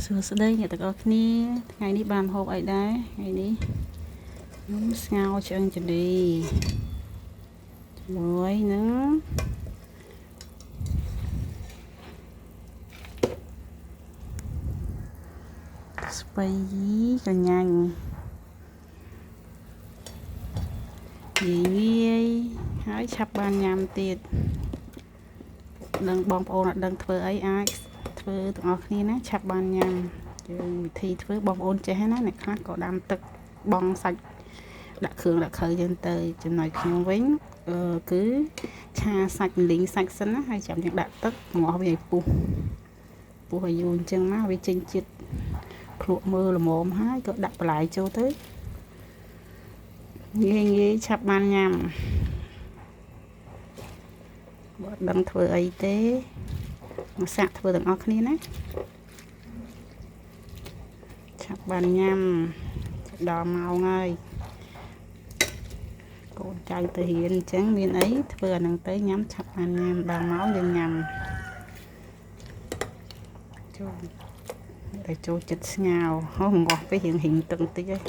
សួស្តីអ្នកទាំងអស់គ្នាថ្ងៃនេះបានហូបអីដែរថ្ងៃនេះខ្ញុំស្ងោរឆ្អឹងជំនីជាមួយនឹងស្ពៃកញ្ញាញ់ងាយហើយឆាប់បានញ៉ាំទៀតដឹងបងប្អូនអត់ដឹងធ្វើអីអាចធ្វើទាំងអស់គ្នាណាឆាប់បានញ៉ាំយើងវិធីធ្វើបងប្អូនចេះហើយណាអ្នកខ្លះក៏ដាំទឹកបងសាច់ដាក់គ្រឿងដាក់ខៅយើងទៅចំណុចខ្ញុំវិញគឺឆាសាច់លីងសាច់សិនណាហើយចាំយើងដាក់ទឹកងាស់វាឲ្យពុះឲ្យយូរអញ្ចឹងណាវាចេញជាតិភ្លក់មើលល្មមហើយក៏ដាក់បន្លែចូលទៅងាយឆាប់បានញ៉ាំបើដឹងធ្វើអីទេមកសាក់ធ្វើទាំងអស់គ្នាណាឆាប់បានញ៉ាំដល់ម៉ោងហើយកូនចៅទៅរៀនអញ្ចឹងមានអីធ្វើអានឹងទៅញ៉ាំឆាប់បានញ៉ាំដល់ម៉ោងយើងញ៉ាំចូលចិត្តស្ងោរហោះងាស់ទៅរៀងរីងទឹកបន្តិចឯង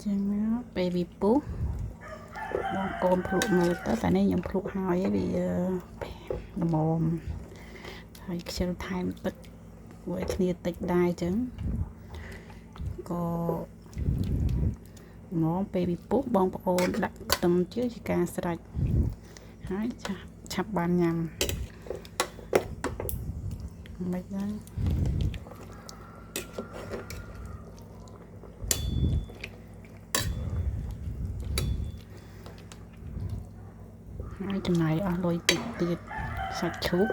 ចឹងពេលវាពុះបងកូនភ្លក់មើលទៅតែនេះខ្ញុំភ្លក់ហើយវាល្មមហើយខ្ជិលថែមទឹកមួយគ្នាតិចដែរចឹងក៏ហ្មងពេលវាពុះបងប្អូនដាក់ខ្ទឹមជាការស្រេចហើយឆាប់បានញ៉ាំមិនដែរហើយចំណាយអស់លុយតិចទៀតសាច់ឈូក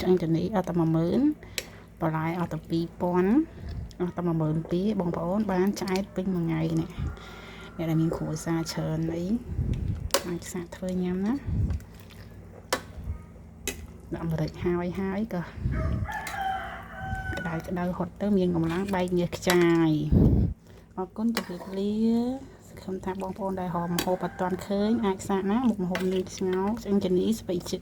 ឆ្អឹងជំនីអត់តែ10000បន្លែអត់តែ2000អត់តែ12000បងប្អូនបានឆ្អែតពេញមួយថ្ងៃនេះអ្នកដែលមានគ្រួសារច្រើនអីអាចសាកធ្វើញ៉ាំណាដាក់ម្រេចហើយក៏ក្តៅហត់ទៅមានកម្លាំងបែកញើសខ្ចាយអរគុណជម្រាបលាខ្ញុំថាបងប្អូនដែលហមហូបអត់ទាន់ឃើញអាចសាកណាមុខម្ហូបនេះស្ងោរឆ្អឹងជំនីស្ពៃជិត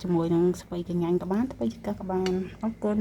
ជាមួយនឹងស្ពៃកញ្ញាញ់ក៏បានស្ពៃជិតក៏បានអរគុណ